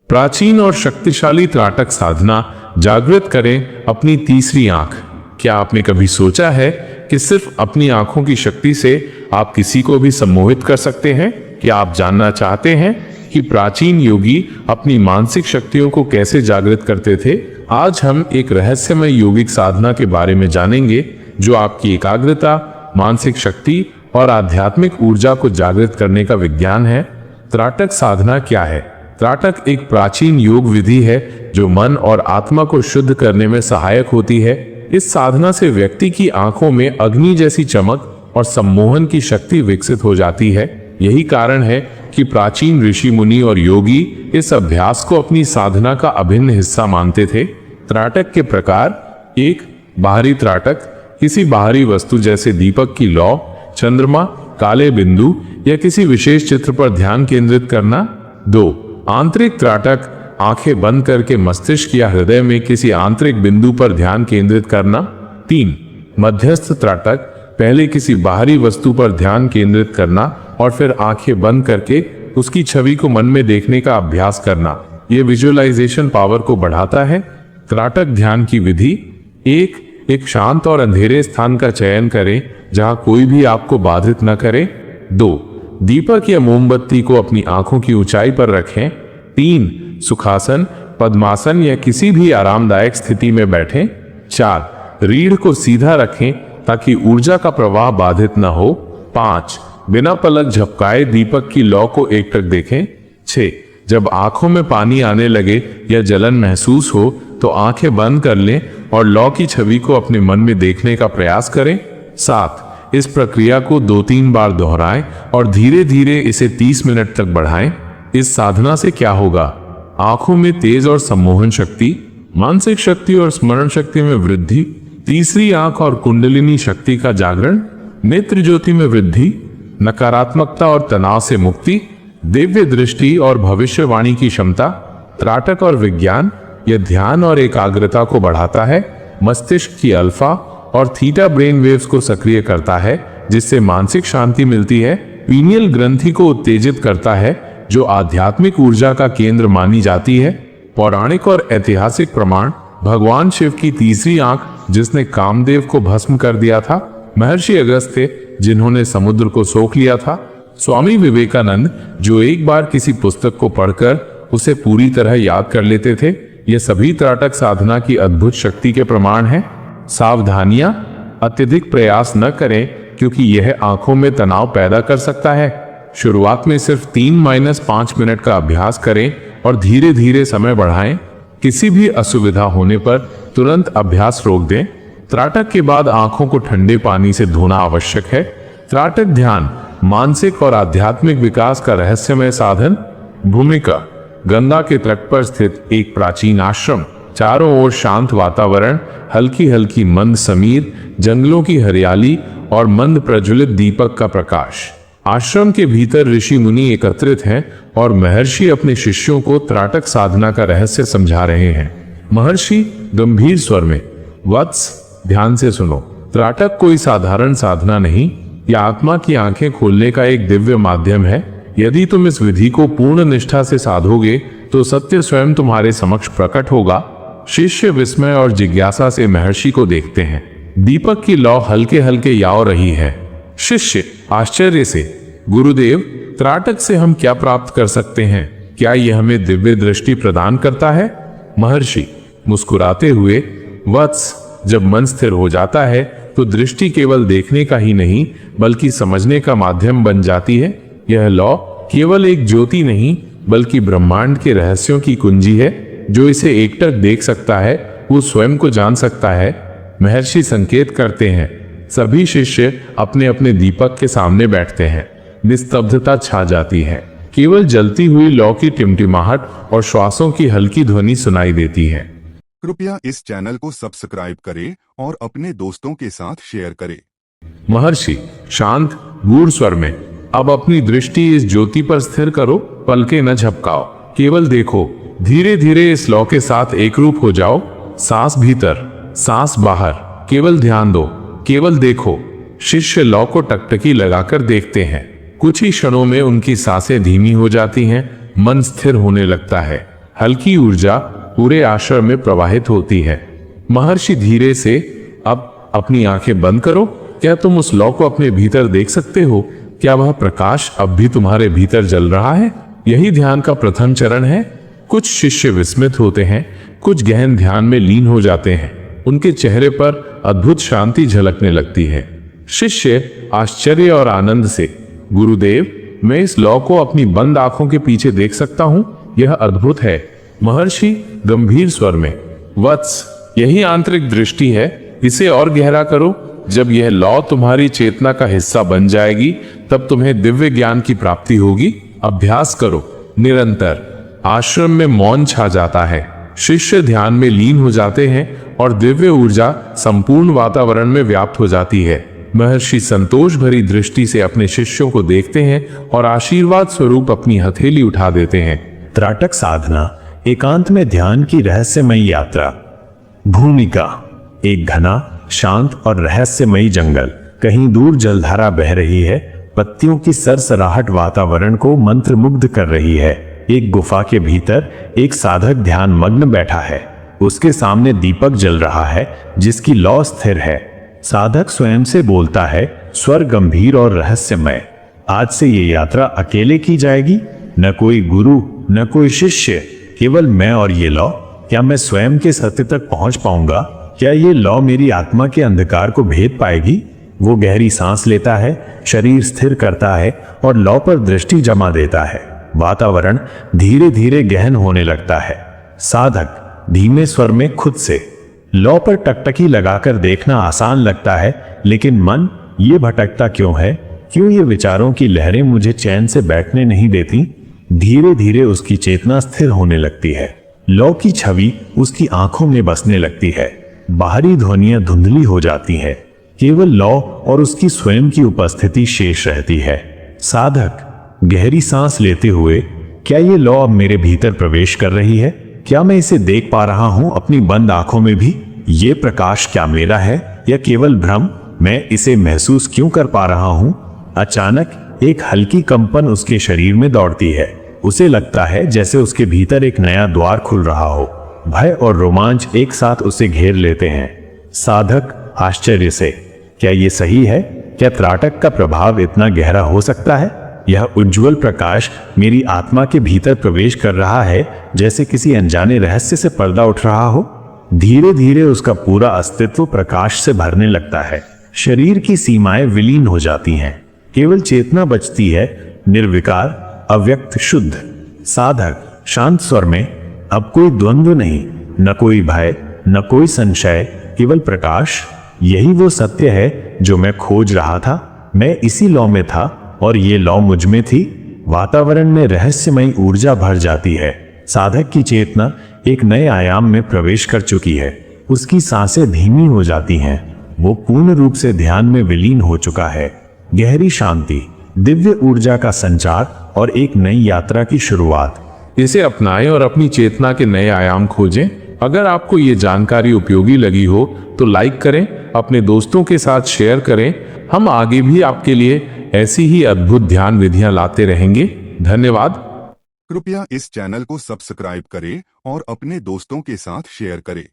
प्राचीन और शक्तिशाली त्राटक साधना। जागृत करें अपनी तीसरी आंख। क्या आपने कभी सोचा है कि सिर्फ अपनी आंखों की शक्ति से आप किसी को भी सम्मोहित कर सकते हैं? क्या आप जानना चाहते हैं कि प्राचीन योगी अपनी मानसिक शक्तियों को कैसे जागृत करते थे? आज हम एक रहस्यमय योगिक साधना के बारे में जानेंगे जो आपकी एकाग्रता, मानसिक शक्ति और आध्यात्मिक ऊर्जा को जागृत करने का विज्ञान है। त्राटक साधना क्या है? त्राटक एक प्राचीन योग विधि है जो मन और आत्मा को शुद्ध करने में सहायक होती है। इस साधना से व्यक्ति की आंखों में अग्नि जैसी चमक और सम्मोहन की शक्ति विकसित हो जाती है। यही कारण है कि प्राचीन ऋषि मुनि और योगी इस अभ्यास को अपनी साधना का अभिन्न हिस्सा मानते थे। त्राटक के प्रकार: 1. बाहरी त्राटक, किसी बाहरी वस्तु जैसे दीपक की लौ, चंद्रमा, काले बिंदु या किसी विशेष चित्र पर ध्यान केंद्रित करना। 2. आंतरिक त्राटक, आंखें बंद करके मस्तिष्क या हृदय में किसी आंतरिक बिंदु पर ध्यान केंद्रित करना। 3. मध्यस्थ त्राटक, पहले किसी बाहरी वस्तु पर ध्यान केंद्रित करना और फिर आंखें बंद करके उसकी छवि को मन में देखने का अभ्यास करना। यह विजुअलाइजेशन पावर को बढ़ाता है। त्राटक ध्यान की विधि: 1. एक शांत और अंधेरे स्थान का चयन करें जहां कोई भी आपको बाधित न करे। 2. दीपक या मोमबत्ती को अपनी आंखों की ऊंचाई पर रखें। 3. सुखासन, पद्मासन या किसी भी आरामदायक स्थिति में बैठें। 4. रीढ़ को सीधा रखें ताकि ऊर्जा का प्रवाह बाधित न हो। 5. बिना पलक झपकाए दीपक की लौ को एकटक देखें। 6. जब आंखों में पानी आने लगे या जलन महसूस हो तो आंखें बंद कर लें और लौ की छवि को अपने मन में देखने का प्रयास करें। 7. इस प्रक्रिया को 2-3 बार दोहराएं और धीरे धीरे इसे 30 मिनट तक बढ़ाएं। इस साधना से क्या होगा? आंखों में तेज और सम्मोहन शक्ति, मानसिक शक्ति और स्मरण शक्ति में वृद्धि, तीसरी आंख और कुंडलिनी शक्ति का जागरण, नेत्र ज्योति में वृद्धि, नकारात्मकता और तनाव से मुक्ति, दिव्य दृष्टि और भविष्यवाणी की क्षमता। त्राटक और विज्ञान: यह ध्यान और एकाग्रता को बढ़ाता है, मस्तिष्क की अल्फा और थीटा ब्रेन वेव्स को सक्रिय करता है जिससे मानसिक शांति मिलती है। पीनियल ग्रंथि को उत्तेजित करता है जो आध्यात्मिक ऊर्जा का केंद्र मानी जाती है। पौराणिक और ऐतिहासिक प्रमाण: भगवान शिव की तीसरी आंख जिसने कामदेव को भस्म कर दिया था, महर्षि अगस्त्य थे जिन्होंने समुद्र को सोख लिया था, स्वामी विवेकानंद जो एक बार किसी पुस्तक को पढ़कर उसे पूरी तरह याद कर लेते थे। ये सभी त्राटक साधना की अद्भुत शक्ति के प्रमाण हैं। सावधानियां: अत्यधिक प्रयास न करें क्योंकि यह आंखों में तनाव पैदा कर सकता है। शुरुआत में सिर्फ 3-5 मिनट का अभ्यास करें और धीरे धीरे समय बढ़ाएं। किसी भी असुविधा होने पर तुरंत अभ्यास रोक दें। त्राटक के बाद आंखों को ठंडे पानी से धोना आवश्यक है। त्राटक ध्यान मानसिक और आध्यात्मिक विकास का रहस्यमय साधन। भूमिका: गंगा के तट पर स्थित एक प्राचीन आश्रम, चारों ओर शांत वातावरण, हल्की हल्की मंद समीर, जंगलों की हरियाली और मंद प्रज्वलित दीपक का प्रकाश। आश्रम के भीतर ऋषि मुनि एकत्रित हैं और महर्षि अपने शिष्यों को त्राटक साधना का रहस्य समझा रहे हैं। महर्षि गंभीर स्वर में: वत्स, ध्यान से सुनो। त्राटक कोई साधारण साधना नहीं, यह आत्मा की आंखें खोलने का एक दिव्य माध्यम है। यदि तुम इस विधि को पूर्ण निष्ठा से साधोगे तो सत्य स्वयं तुम्हारे समक्ष प्रकट होगा। शिष्य विस्मय और जिज्ञासा से महर्षि को देखते हैं। दीपक की लौ हल्के हल्के याव रही है। शिष्य आश्चर्य से: गुरुदेव, त्राटक से हम क्या प्राप्त कर सकते हैं? क्या यह हमें दिव्य दृष्टि प्रदान करता है? महर्षि मुस्कुराते हुए: वत्स, जब मन स्थिर हो जाता है तो दृष्टि केवल देखने का ही नहीं बल्कि समझने का माध्यम बन जाती है। यह लौ केवल एक ज्योति नहीं बल्कि ब्रह्मांड के रहस्यों की कुंजी है। जो इसे एकटक देख सकता है वो स्वयं को जान सकता है। महर्षि संकेत करते हैं। सभी शिष्य अपने अपने दीपक के सामने बैठते हैं। निस्तब्धता छा जाती है। केवल जलती हुई लौ की टिमटिमाहट और श्वासों की हल्की ध्वनि सुनाई देती है। कृपया इस चैनल को सब्सक्राइब करें और अपने दोस्तों के साथ शेयर करें। महर्षि शांत गूढ़ स्वर में: अब अपनी दृष्टि इस ज्योति पर स्थिर करो, पलकें न झपकाओ, केवल देखो। धीरे धीरे इस लौ के साथ एक रूप हो जाओ। सांस भीतर, सांस बाहर, केवल ध्यान दो, केवल देखो। शिष्य लौ को टकटकी लगाकर देखते हैं। कुछ ही क्षणों में उनकी सांसें धीमी हो जाती हैं, मन स्थिर होने लगता है। हल्की ऊर्जा पूरे आश्रम में प्रवाहित होती है। महर्षि धीरे से, अब अपनी आंखें बंद करो। क्या तुम उस लौ को अपने भीतर देख सकते हो? क्या वह प्रकाश अब भी तुम्हारे भीतर जल रहा है? यही ध्यान का प्रथम चरण है। कुछ शिष्य विस्मित होते हैं, कुछ गहन ध्यान में लीन हो जाते हैं। उनके चेहरे पर अद्भुत शांति झलकने लगती है। शिष्य आश्चर्य और आनंद से, गुरुदेव, मैं इस लौ को अपनी बंद आंखों के पीछे देख सकता हूं, यह अद्भुत है। महर्षि गंभीर स्वर में, वत्स, यही आंतरिक दृष्टि है, इसे और गहरा करो। जब यह लौ तुम्हारी चेतना का हिस्सा बन जाएगी, तब तुम्हें दिव्य ज्ञान की प्राप्ति होगी। अभ्यास करो निरंतर। आश्रम में मौन छा जाता है। शिष्य ध्यान में लीन हो जाते हैं और दिव्य ऊर्जा संपूर्ण वातावरण में व्याप्त हो जाती है। महर्षि संतोष भरी दृष्टि से अपने शिष्यों को देखते हैं और आशीर्वाद स्वरूप अपनी हथेली उठा देते हैं। त्राटक साधना, एकांत में ध्यान की रहस्यमयी यात्रा। भूमिका, एक घना, शांत और रहस्यमयी जंगल। कहीं दूर जलधारा बह रही है, पत्तियों की सरसराहट वातावरण को मंत्रमुग्ध कर रही है। एक गुफा के भीतर एक साधक ध्यान मग्न बैठा है। उसके सामने दीपक जल रहा है जिसकी लौ स्थिर है। साधक स्वयं से बोलता है, स्वर गंभीर और रहस्यमय, आज से ये यात्रा अकेले की जाएगी। न कोई गुरु, न कोई शिष्य, केवल मैं और ये लौ। क्या मैं स्वयं के सत्य तक पहुंच पाऊंगा? क्या ये लौ मेरी आत्मा के अंधकार को भेद पाएगी? वो गहरी सांस लेता है, शरीर स्थिर करता है और लौ पर दृष्टि जमा देता है। वातावरण धीरे धीरे गहन होने लगता है। साधक धीमे स्वर में खुद से, लौ पर टकटकी लगाकर देखना आसान लगता है, लेकिन मन ये भटकता क्यों है? क्यों ये विचारों की लहरें मुझे चैन से बैठने नहीं देती? धीरे धीरे उसकी चेतना स्थिर होने लगती है। लौ की छवि उसकी आंखों में बसने लगती है। बाहरी ध्वनियां धुंधली हो जाती हैं। केवल लौ और उसकी स्वयं की उपस्थिति शेष रहती है। साधक गहरी सांस लेते हुए, क्या ये लौ अब मेरे भीतर प्रवेश कर रही है? क्या मैं इसे देख पा रहा हूं अपनी बंद आंखों में भी? ये प्रकाश क्या मेरा है या केवल भ्रम? मैं इसे महसूस क्यों कर पा रहा हूं? अचानक एक हल्की कंपन उसके शरीर में दौड़ती है। उसे लगता है जैसे उसके भीतर एक नया द्वार खुल रहा हो। भय और रोमांच एक साथ उसे घेर लेते हैं। साधक आश्चर्य से, क्या ये सही है? क्या त्राटक का प्रभाव इतना गहरा हो सकता है? यह उज्जवल प्रकाश मेरी आत्मा के भीतर प्रवेश कर रहा है, जैसे किसी अनजाने रहस्य से पर्दा उठ रहा हो। धीरे धीरे उसका पूरा अस्तित्व प्रकाश से भरने लगता है। शरीर की सीमाएं विलीन हो जाती हैं। केवल चेतना बचती है, निर्विकार, अव्यक्त, शुद्ध। साधक शांत स्वर में, अब कोई द्वंद्व नहीं, न कोई भय, न कोई संशय, केवल प्रकाश। यही वो सत्य है जो मैं खोज रहा था। मैं इसी लौ में था और ये लौ मुझ में थी। वातावरण में रहस्यमयी ऊर्जा भर जाती है। साधक की चेतना एक नए आयाम में प्रवेश कर चुकी है। उसकी सांसें धीमी हो जाती हैं। वो पूर्ण रूप से ध्यान में विलीन हो चुका है। गहरी शांति, दिव्य ऊर्जा का संचार और एक नई यात्रा की शुरुआत। इसे अपनाएं और अपनी चेतना के नए आयाम खोजें। अगर आपको ये जानकारी उपयोगी लगी हो तो लाइक करें, अपने दोस्तों के साथ शेयर करें। हम आगे भी आपके लिए ऐसी ही अद्भुत ध्यान विधियां लाते रहेंगे। धन्यवाद। कृपया इस चैनल को सब्सक्राइब करें और अपने दोस्तों के साथ शेयर करें।